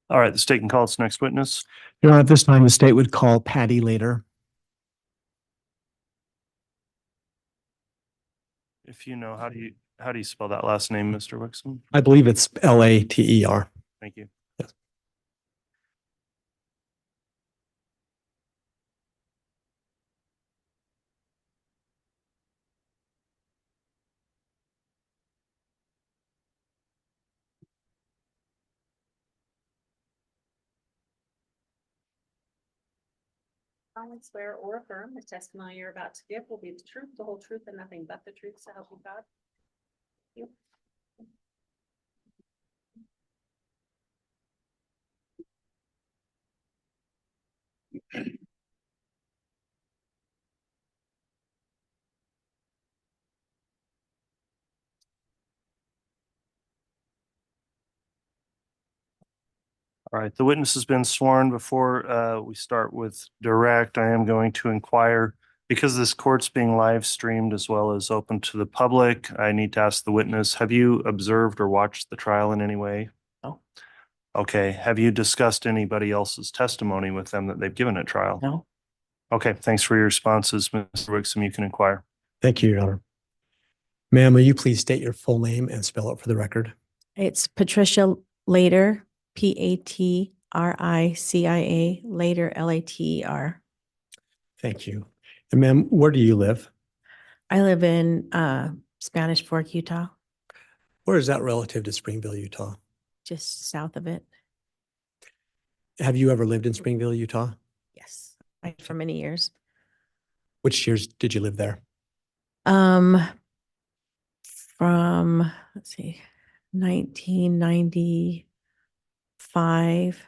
All right, the state can call its next witness. Your Honor, at this time, the state would call Patty Later. If you know, how do you spell that last name, Mr. Wixom? I believe it's Later. Thank you. Yes. Solemnly swear or affirm the testimony you're about to give will be the truth, the whole truth, and nothing but the truth, so help you God. Thank you. All right, the witness has been sworn. Before we start with direct, I am going to inquire, because this court's being live streamed as well as open to the public, I need to ask the witness, have you observed or watched the trial in any way? No. Okay, have you discussed anybody else's testimony with them that they've given at trial? No. Okay, thanks for your responses, Mr. Wixom. You can inquire. Thank you, Your Honor. Ma'am, will you please state your full name and spell it for the record? It's Patricia Later, Patricia Later, Later. Thank you. And ma'am, where do you live? I live in Spanish Fork, Utah, Where is that relative to Springville, Utah? just south of it. Have you ever lived in Springville, Utah? Yes, for many years. Which years did you live there? From let's see, 1995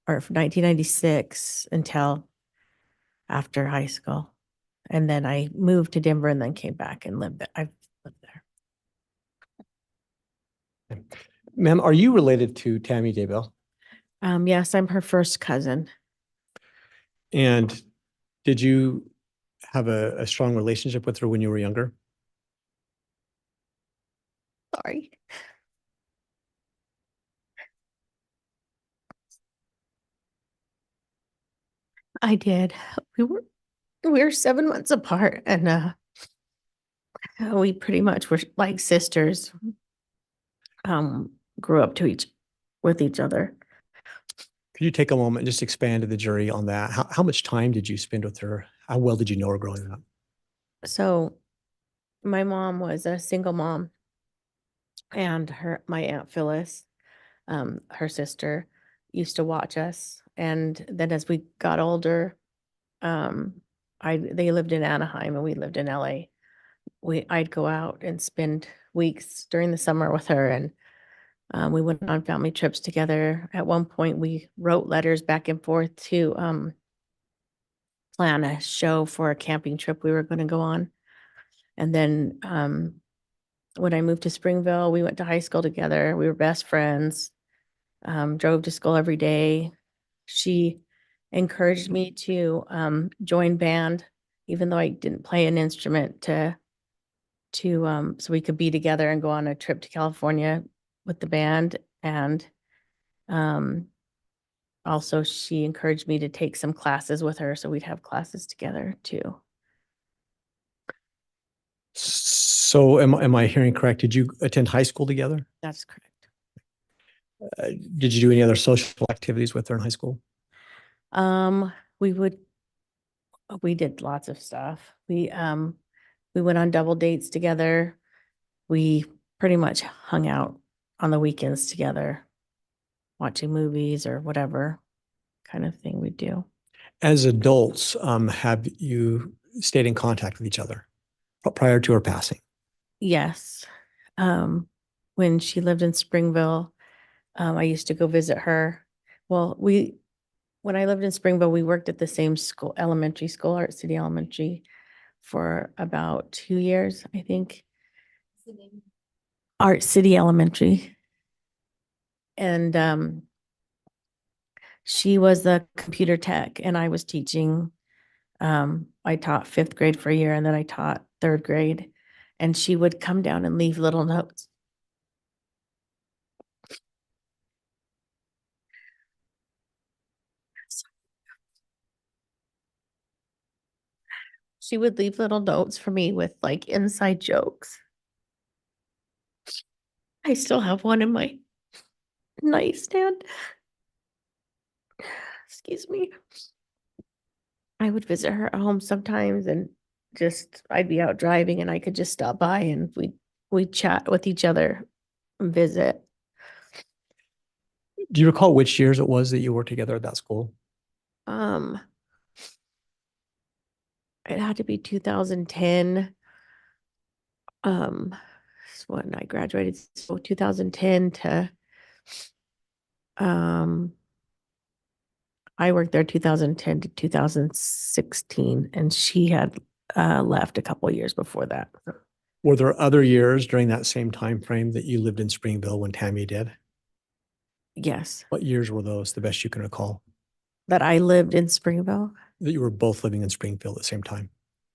or 1996 until after high school. And then I moved to Denver and then came back and lived there. I've lived there. Ma'am, are you related to Tammy Daybell? Yes, I'm her first cousin. And did you have a strong relationship with her when you were younger? Sorry. I did. We were 7 months apart, and we pretty much were like sisters. Grew up with each other. Could you take a moment and just expand to the jury on that? How much time did you spend with her? How well did you know her growing up? So my mom was a single mom, and my Aunt Phyllis, her sister, used to watch us. And then as we got older, they lived in Anaheim and we lived in LA. I'd go out and spend weeks during the summer with her, and we went on family trips together. At one point, we wrote letters back and forth to plan a show for a camping trip we were going to go on. And then when I moved to Springville, we went to high school together. We were best friends, drove to school every day. She encouraged me to join band, even though I didn't play an instrument, so we could be together and go on a trip to California with the band. And also she encouraged me to take some classes with her, so we'd have classes together too. So am I hearing correct? Did you attend high school together? That's correct. Did you do any other social activities with her in high school? We did lots of stuff. We went on double dates together. We pretty much hung out on the weekends together, watching movies or whatever kind of thing we do. As adults, have you stayed in contact with each other prior to her passing? Yes. When she lived in Springville, I used to go visit her. Well, when I lived in Springville, we worked at the same school, elementary school, Art City Elementary, for about 2 years, I think. Art City Elementary. And she was the computer tech and I was teaching. I taught 5th grade for a year and then I taught 3rd grade. And she would come down and leave little notes. She would leave little notes for me with like inside jokes. I still have one in my nightstand. Excuse me. I would visit her at home sometimes and I'd be out driving and I could just stop by and we'd chat with each other and visit. Do you recall which years it was that you worked together at that school? Um, it had to be 2010. It's when I graduated, so 2010 to I worked there 2010 to 2016, and she had left a couple of years before that. Were there other years during that same time frame that you lived in Springville when Tammy did? Yes, What years were those, the best you can recall, that I lived in Springville. that you were both living in Springfield at the same time?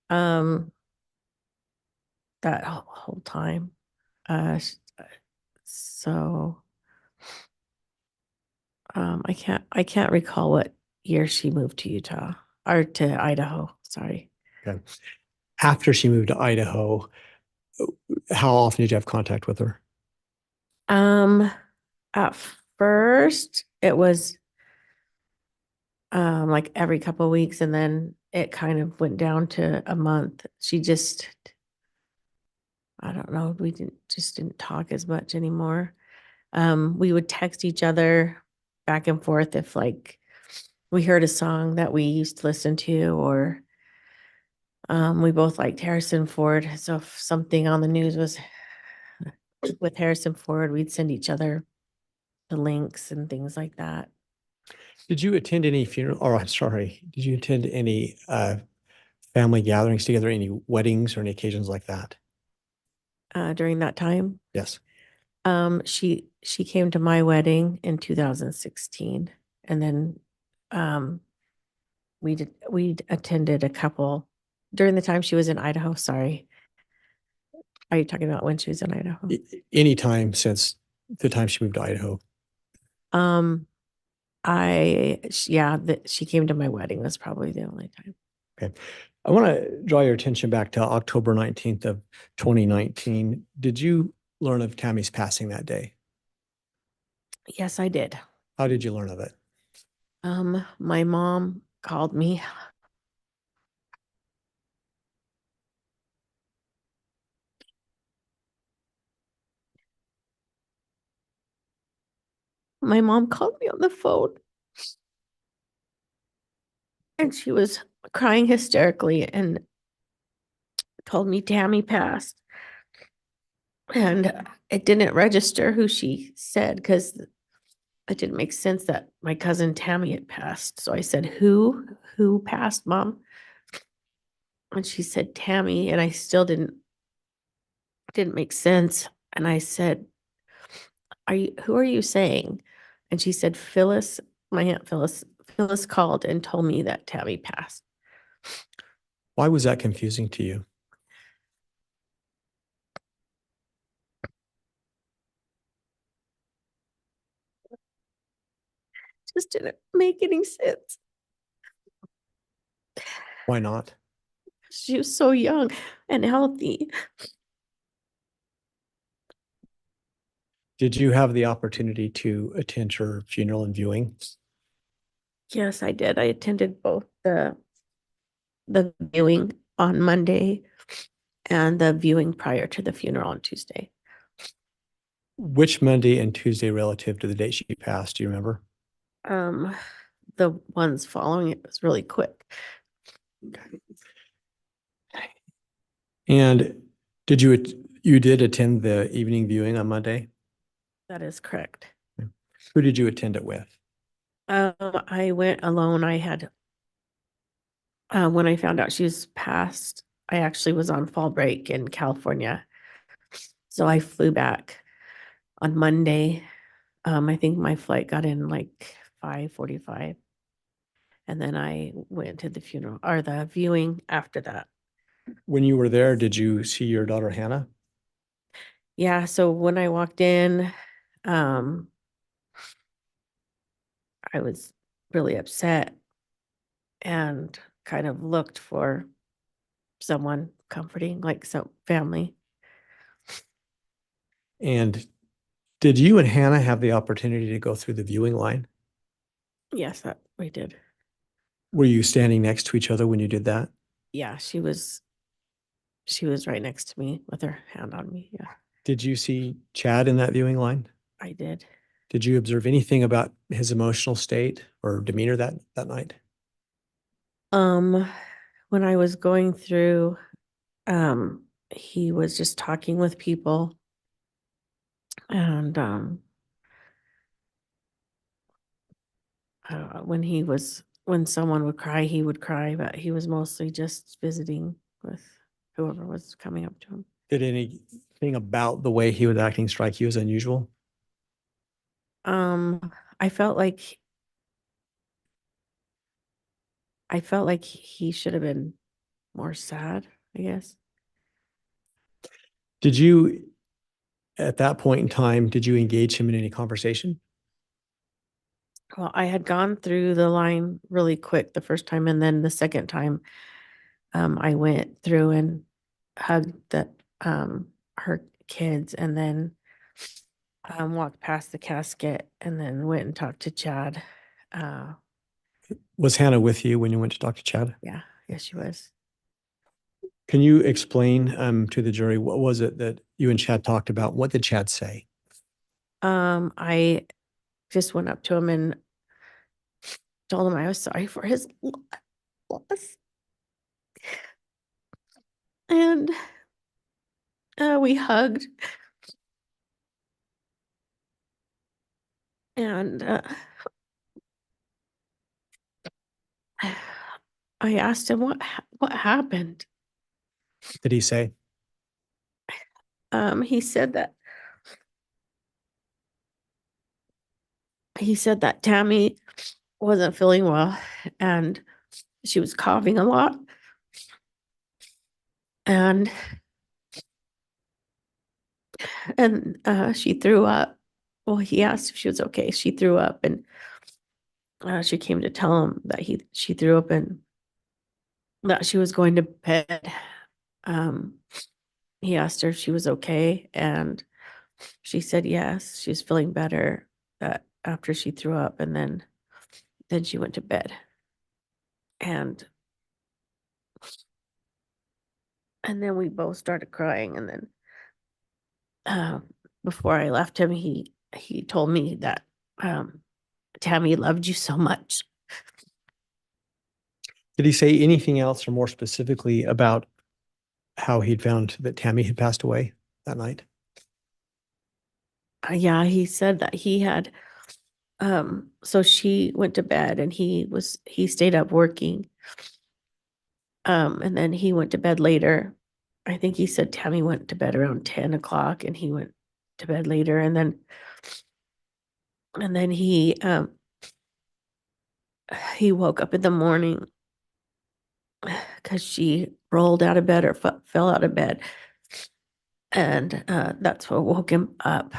Um, that whole time. So I can't recall what year she moved to Utah or to Idaho. Sorry. Okay. After she moved to Idaho, how often did you have contact with her? At first it was like every couple of weeks, and then it kind of went down to a month. I don't know, we didn't talk as much anymore. We would text each other back and forth if like we heard a song that we used to listen to, or we both liked Harrison Ford. So if something on the news was with Harrison Ford, we'd send each other the links and things like that. Did you attend any funeral, or I'm sorry, did you attend any family gatherings together, any weddings or any occasions like that? During that time, Yes. she came to my wedding in 2016, and then we attended a couple during the time she was in Idaho. Sorry. Are you talking about when she was in Idaho? Any time since the time she moved to Idaho? That she came to my wedding. That's probably the only time. Okay. I want to draw your attention back to October 19th of 2019. Did you learn of Tammy's passing that day? Yes, I did. How did you learn of it? My mom called me. My mom called me on the phone, and she was crying hysterically and told me Tammy passed. And it didn't register who she said, because it didn't make sense that my cousin Tammy had passed. So I said, who passed, Mom? And she said Tammy, and I still didn't make sense. And I said, who are you saying? And she said, Phyllis, my Aunt Phyllis called and told me that Tammy passed. Why was that confusing to you? Just didn't make any sense. Why not? She was so young and healthy. Did you have the opportunity to attend her funeral and viewing? Yes, I did. I attended both the viewing on Monday and the viewing prior to the funeral on Tuesday. Which Monday and Tuesday relative to the date she passed? Do you remember? The ones following it was really quick. And you did attend the evening viewing on Monday? That is correct. Who did you attend it with? I went alone. I had, when I found out she was passed, I actually was on fall break in California. So I flew back on Monday. I think my flight got in like 5:45. And then I went to the funeral or the viewing after that. When you were there, did you see your daughter Hannah? Yeah, so when I walked in, I was really upset and kind of looked for someone comforting, like some family. And did you and Hannah have the opportunity to go through the viewing line? Yes, that we did. Were you standing next to each other when you did that? Yeah, she was right next to me with her hand on me. Yeah, Did you see Chad in that viewing line? I did. Did you observe anything about his emotional state or demeanor that night? When I was going through, he was just talking with people and when someone would cry, he would cry, but he was mostly just visiting with whoever was coming up to him. Did anything about the way he was acting strike you as unusual? I felt like he should have been more sad, I guess. Did you, at that point in time, did you engage him in any conversation? Well, I had gone through the line really quick the first time, and then the second time, I went through and hugged her kids, and then walked past the casket, and then went and talked to Chad. Uh, Was Hannah with you when you went to talk to Chad? yeah, yes, she was. Can you explain to the jury what was it that you and Chad talked about? What did Chad say? I just went up to him and told him I was sorry for his loss, and we hugged, and I asked him what happened. Did he say? He said that Tammy wasn't feeling well, and she was coughing a lot, and she threw up. Well, he asked if she was okay. She threw up, and she came to tell him that she threw up and that she was going to bed. Um, he asked her if she was okay, and she said yes, she's feeling better after she threw up, and then she went to bed. And then we both started crying, and then before I left him, he told me that Tammy loved you so much. Did he say anything else or more specifically about how he'd found that Tammy had passed away that night? Yeah, he said that he had so she went to bed, and he stayed up working. And then he went to bed later. I think he said Tammy went to bed around 10 o'clock, and he went to bed later, and then he woke up in the morning because she rolled out of bed or fell out of bed, and that's what woke him up.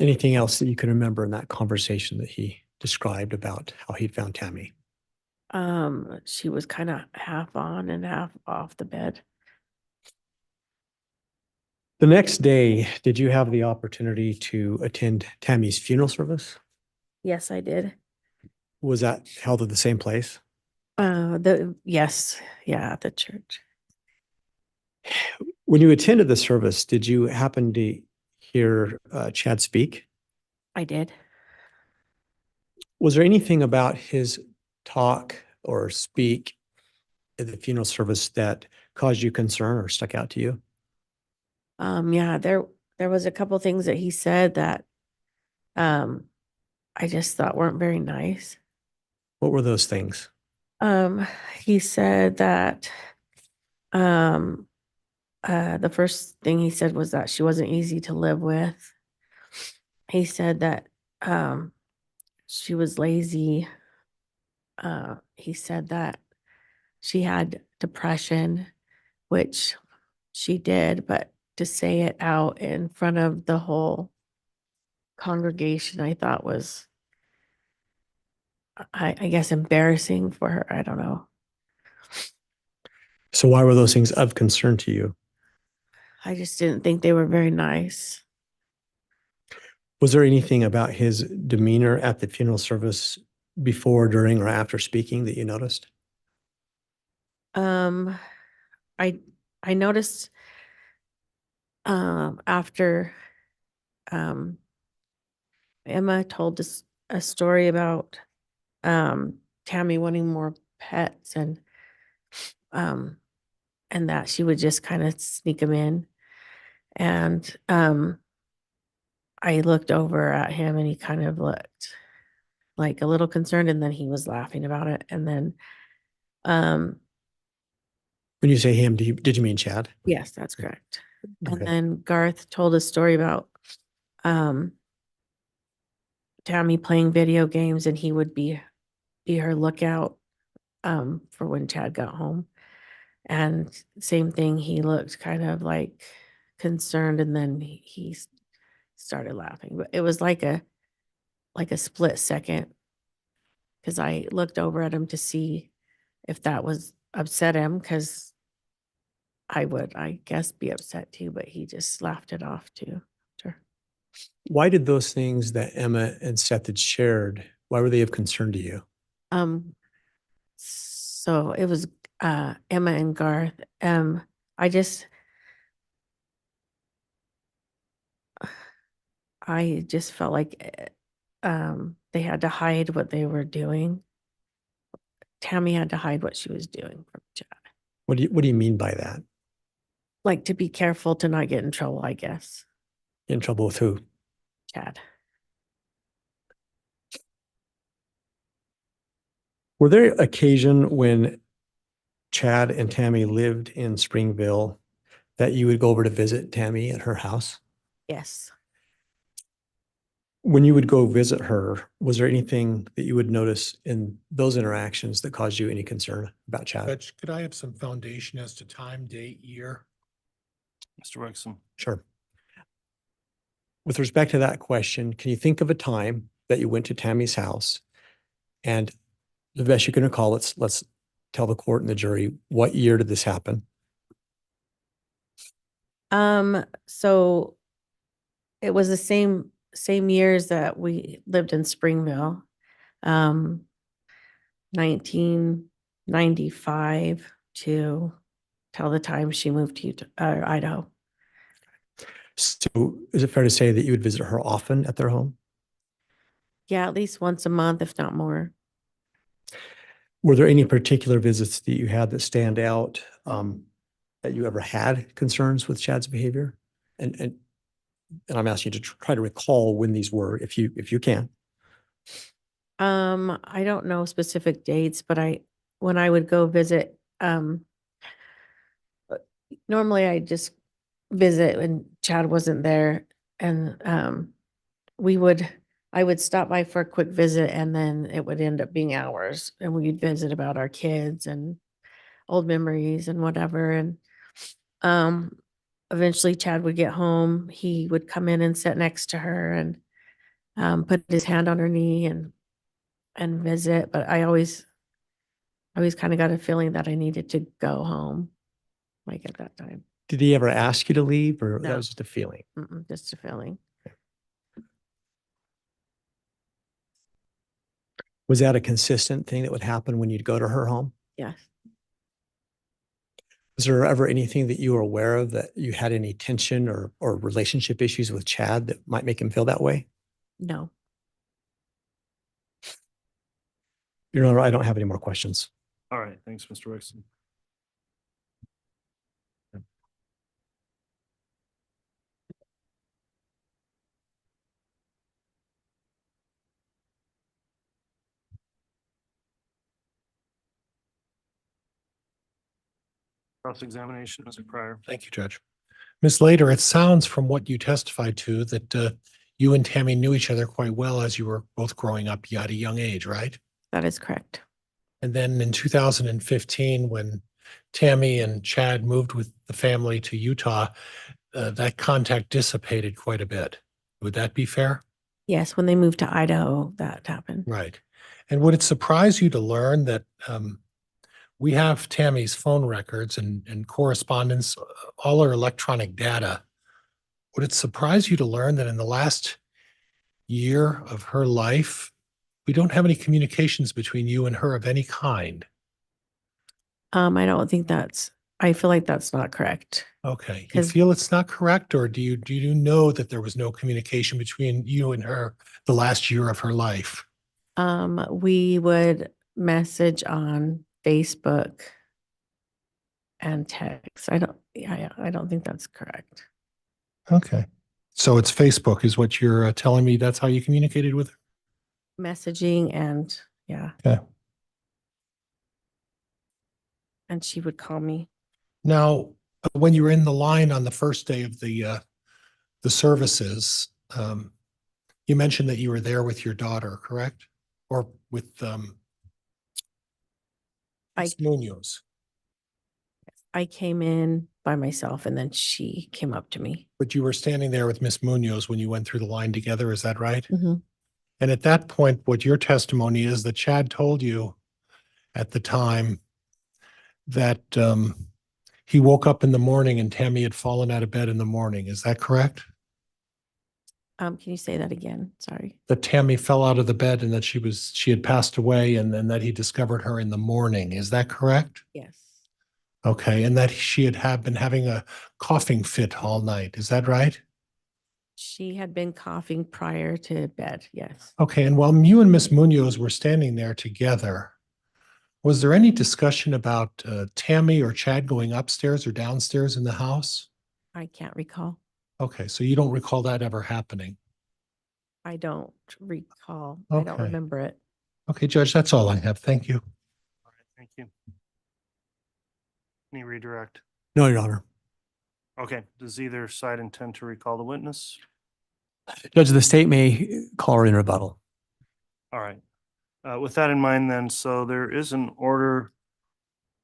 Anything else that you can remember in that conversation that he described about how he'd found Tammy? She was kind of half on and half off the bed. The next day, did you have the opportunity to attend Tammy's funeral service? Yes, I did. Was that held at the same place? Yes, yeah, at the church. When you attended the service, did you happen to hear Chad speak? I did. Was there anything about his talk or speak at the funeral service that caused you concern or stuck out to you? Yeah, there was a couple things that he said that I just thought weren't very nice. What were those things? He said that the first thing he said was that she wasn't easy to live with. He said that she was lazy. He said that she had depression, which she did, but to say it out in front of the whole congregation, I thought was I guess embarrassing for her. I don't know. So why were those things of concern to you? I just didn't think they were very nice. Was there anything about his demeanor at the funeral service before, during, or after speaking that you noticed? Um, I I noticed after um Emma told us a story about Tammy wanting more pets um and that she would just kind of sneak them in. And I looked over at him and he kind of looked like a little concerned, and then he was laughing about it. And then um When you say him, did you mean Chad? yes, that's correct. And Okay. then Garth told a story about um Tammy playing video games, and he would be her lookout for when Chad got home. And same thing, he looked kind of like concerned, and then he started laughing. But it was like a split second, because I looked over at him to see if that was upset him, because I would, I guess, be upset too, but he just laughed it off too. Sure. Why did those things that Emma and Seth had shared, why were they of concern to you? So it was Emma and Garth. I just I just felt like they had to hide what they were doing. Tammy had to hide what she was doing from Chad. What do you mean by that? Like, to be careful to not get in trouble, I guess. In trouble with who? Chad. Were there occasion when Chad and Tammy lived in Springville that you would go over to visit Tammy at her house? Yes. When you would go visit her, was there anything that you would notice in those interactions that caused you any concern about Chad? Judge, could I have some foundation as to time, date, year? Mr. Wexham. Sure. With respect to that question, can you think of a time that you went to Tammy's house and the best you can recall, let's tell the court and the jury, what year did this happen? So it was the same years that we lived in Springville. 1995 to till the time she moved to Idaho. So is it fair to say that you would visit her often at their home? Yeah, at least once a month, if not more. Were there any particular visits that you had that stand out, that you ever had concerns with Chad's behavior? And I'm asking you to try to recall when these were, if you can. I don't know specific dates, but when I would go visit, normally I just visit when Chad wasn't there, and I would stop by for a quick visit, and then it would end up being hours, and we'd visit about our kids and old memories and whatever. And eventually Chad would get home. He would come in and sit next to her and put his hand on her knee and visit. But I always kind of got a feeling that I needed to go home, like at that time. Did he ever ask you to leave, or that No. was just a feeling? Just a feeling. Was that a consistent thing that would happen when you'd go to her home? Yes. Was there ever anything that you were aware of that you had any tension or relationship issues with Chad that might make him feel that way? No. Your Honor, I don't have any more questions. All right, thanks, Mr. Wexham. Cross-examination, Mr. Pryor. Thank you, Judge. Ms. Later, it sounds from what you testified to that you and Tammy knew each other quite well as you were both growing up at a young age, right? That is correct. And then in 2015, when Tammy and Chad moved with the family to Utah, that contact dissipated quite a bit. Would that be fair? Yes, when they moved to Idaho, that happened. Right. And would it surprise you to learn that we have Tammy's phone records and correspondence, all her electronic data? Would it surprise you to learn that in the last year of her life, we don't have any communications between you and her of any kind? I don't think I feel like that's not correct. Okay. You 'Cause- feel it's not correct, or do you know that there was no communication between you and her the last year of her life? We would message on Facebook and text. I don't think that's correct. Okay. So it's Facebook is what you're telling me. That's how you communicated with her? Messaging and yeah. Okay. And she would call me. Now, when you were in the line on the first day of the services, you mentioned that you were there with your daughter, correct? Or with Ms. Munoz, I came in by myself and then she came up to me. but you were standing there with Miss Munoz when you went through the line together, is that right? Mhm. And at that point, what your testimony is that Chad told you at the time that he woke up in the morning and Tammy had fallen out of bed in the morning. Is that correct? Can you say that again? Sorry. That Tammy fell out of the bed and that she had passed away and then that he discovered her in the morning. Is that correct? Yes. Okay. And that she had been having a coughing fit all night. Is that right? She had been coughing prior to bed. Yes. Okay. And while you and Miss Munoz were standing there together, was there any discussion about Tammy or Chad going upstairs or downstairs in the house? I can't recall. Okay. So you don't recall that ever happening? I don't recall. I don't Okay. remember it. Okay, Judge, that's all I have. Thank you. All right, thank you. Any redirect? No, Your Honor. Okay, does either side intend to recall the witness? Judge, the state may call her in rebuttal. All right. With that in mind then, so there is an order,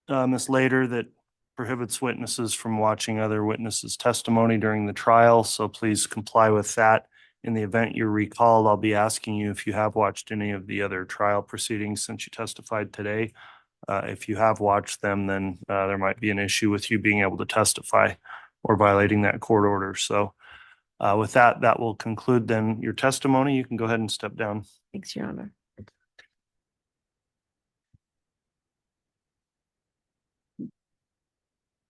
Ms. Later, that prohibits witnesses from watching other witnesses' testimony during the trial, so please comply with that. In the event you're recalled, I'll be asking you if you have watched any of the other trial proceedings since you testified today. If you have watched them, then there might be an issue with you being able to testify or violating that court order. So with that, that will conclude then your testimony. You can go ahead and step down. Thanks, Your Honor.